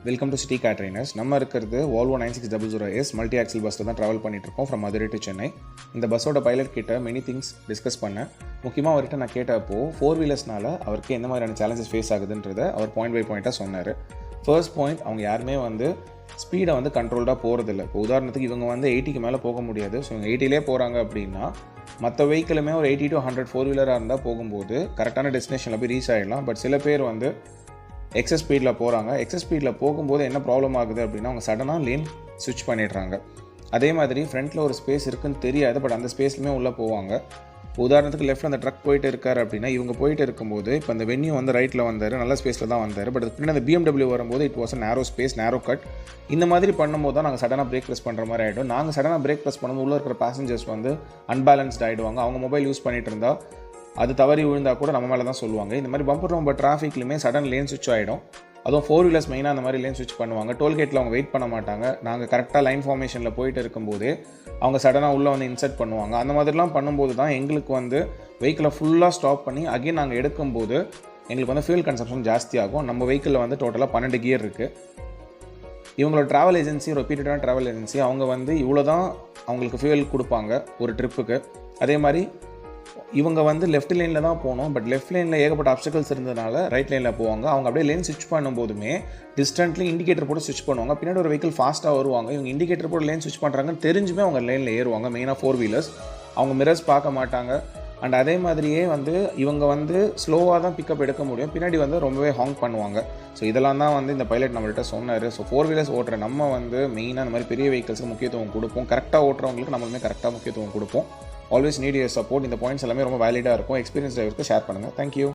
Welcome to city car trainers. நம்ம இருக்கிறது Volvo 9600S multi axle பஸ்ஸில் தான் ட்ராவல் பண்ணிட்டு இருக்கோம் ஃப்ரம் மதுரை டு சென்னை. இந்த பஸ்ஸோட பைலட் கிட்ட மெனி திங்ஸ் டிஸ்கஸ் பண்ணேன். முக்கியமாக அவர்கிட்ட நான் கேட்டப்போ 4 வீலர்ஸ்னால அவருக்கு எந்த மாதிரியான சேலஞ்சஸ் ஃபேஸ் ஆகுதுன்றதை அவர் பாயிண்ட் பை பாயிண்ட்டாக சொன்னார். ஃபர்ஸ்ட் பாயிண்ட், அவங்க யாருமே ஸ்பீடை கண்ட்ரோல்டாக போகிறதில்ல. இப்போ உதாரணத்துக்கு இவங்க 80க்கு மேலே போக முடியாது. ஸோ இவங்க 80லே போகிறாங்க அப்படின்னா மற்ற வெஹிக்கிளுமே ஒரு 80 to 100 4 வீலராக இருந்தால் போகும்போது கரெக்டான டெஸ்டினேஷனில் போய் ரீச் ஆகிடலாம். பட் சில பேர் எக்ஸஸ் ஸ்பீடில் போகிறாங்க. எக்ஸஸ் ஸ்பீடில் போகும்போது என்ன ப்ராப்ளம் ஆகுது அப்படின்னா அவங்க சடனாக லேன் ஸ்விட்ச் பண்ணிடுறாங்க. அதே மாதிரி ஃப்ரண்ட்டில் ஒரு ஸ்பேஸ் இருக்குன்னு தெரியாது, பட் அந்த ஸ்பேஸ்லுமே உள்ளே போவாங்க. உதாரணத்துக்கு லெஃப்ட்டில் அந்த ட்ரக் போயிட்டு இருக்காரு அப்படின்னா இவங்க போயிட்டு இருக்கும்போது இப்போ அந்த வென்யூ ரைட்டில் வந்தார், நல்ல ஸ்பேஸில் தான் வந்தார். பட் அது பின்னாடி அந்த BMW வரும்போது இட் வாஸ் நேரோ ஸ்பேஸ், நேரோ கட். இந்த மாதிரி பண்ணும்போது தான் நாங்கள் சடனாக பிரேக் ப்ரெஸ் பண்ணுற மாதிரி ஆகிடும். நாங்கள் சடனாக பிரேக் ப்ரெஸ் பண்ணும்போது உள்ளே இருக்கிற பேசஞ்சர்ஸ் அன்பேலன்ஸ்ட் ஆகிடுவாங்க. அவங்க மொபைல் யூஸ் பண்ணிட்டு இருந்தால் அது தவறி விழுந்தால் கூட நம்ம மேலே தான் சொல்லுவாங்க. இந்த மாதிரி பம்பர் ரொம்ப டிராஃபிக்லையுமே சடன் லேன் ஸ்விட்ச் ஆகிடும். அதுவும் 4 வீலர்ஸ் மெயினாக அந்த மாதிரி லேன் ஸ்விட்ச் பண்ணுவாங்க. டோல்கேட்டில் அவங்க வெயிட் பண்ண மாட்டாங்க. நாங்கள் கரெக்டாக லைன் ஃபார்மேஷனில் போயிட்டு இருக்கும்போது அவங்க சடனாக உள்ளே இன்சர்ட் பண்ணுவாங்க. அந்த மாதிரிலாம் பண்ணும்போது தான் எங்களுக்கு வெஹிக்கிளை ஃபுல்லாக ஸ்டாப் பண்ணி அகைன் நாங்கள் எடுக்கும்போது எங்களுக்கு ஃபியூல் கன்சம்ஷன் ஜாஸ்தியாகும். நம்ம வெஹிக்கிளில் டோட்டலாக 12 கியர் இருக்குது. இவங்களோட ட்ராவல் ஏஜென்சி ரெப்யூட்டடான ட்ராவல் ஏஜென்சி. அவங்க இவ்வளோ தான் அவங்களுக்கு ஃபியூல் கொடுப்பாங்க ஒரு ட்ரிப்புக்கு. அதே மாதிரி இவங்க லெஃப்ட் லைனில் தான் போகணும். பட் லெஃப்ட் லைனில் ஏகப்பட்ட அப்டக்கிள்ஸ் இருந்ததுனால ரைட் லைனில் போவாங்க. அவங்க அப்படியே லேன் ஸ்விட்ச் பண்ணும்போதுமே டிஸ்டன்ட்லி இண்டிகேட்டர் போட்டு ஸ்விட்ச் பண்ணுவாங்க. பின்னாடி ஒரு வெஹிக்கிள் ஃபாஸ்ட்டாக வருவாங்க. இவங்க இண்டிகேட்டர் போட்டு லேன் ஸ்விட்ச் பண்ணுறாங்கன்னு தெரிஞ்சுமே அவங்க லைனில் ஏறுவாங்க. மெயினாக 4 வீலர்ஸ் அவங்க மிரர்ஸ் பார்க்க மாட்டாங்க. அண்ட் அதே மாதிரியே இவங்க ஸ்லோவாக தான் பிக்கப் எடுக்க முடியும். பின்னாடி ரொம்பவே ஹாங் பண்ணுவாங்க. ஸோ இதெல்லாம் தான் இந்த பைலட் நம்மள்கிட்ட சொன்னார். ஸோ 4 வீலர்ஸ் ஓட்டுற நம்ம மெயினாக அந்த மாதிரி பெரிய வெஹிக்கிள்ஸுக்கு முக்கியத்துவம் கொடுப்போம். கரெக்டாக ஓட்டுறவங்களுக்கு நம்மளுமே கரெக்டாக முக்கியத்துவம் கொடுப்போம். Always need your support. இந்த பாயிண்ட்ஸ் எல்லாமே ரொம்ப வேலிடாக இருக்கும். எக்ஸ்பீரியன்ஸ் டிரைவருக்கு ஷேர் பண்ணுங்கள். தேங்க்யூ.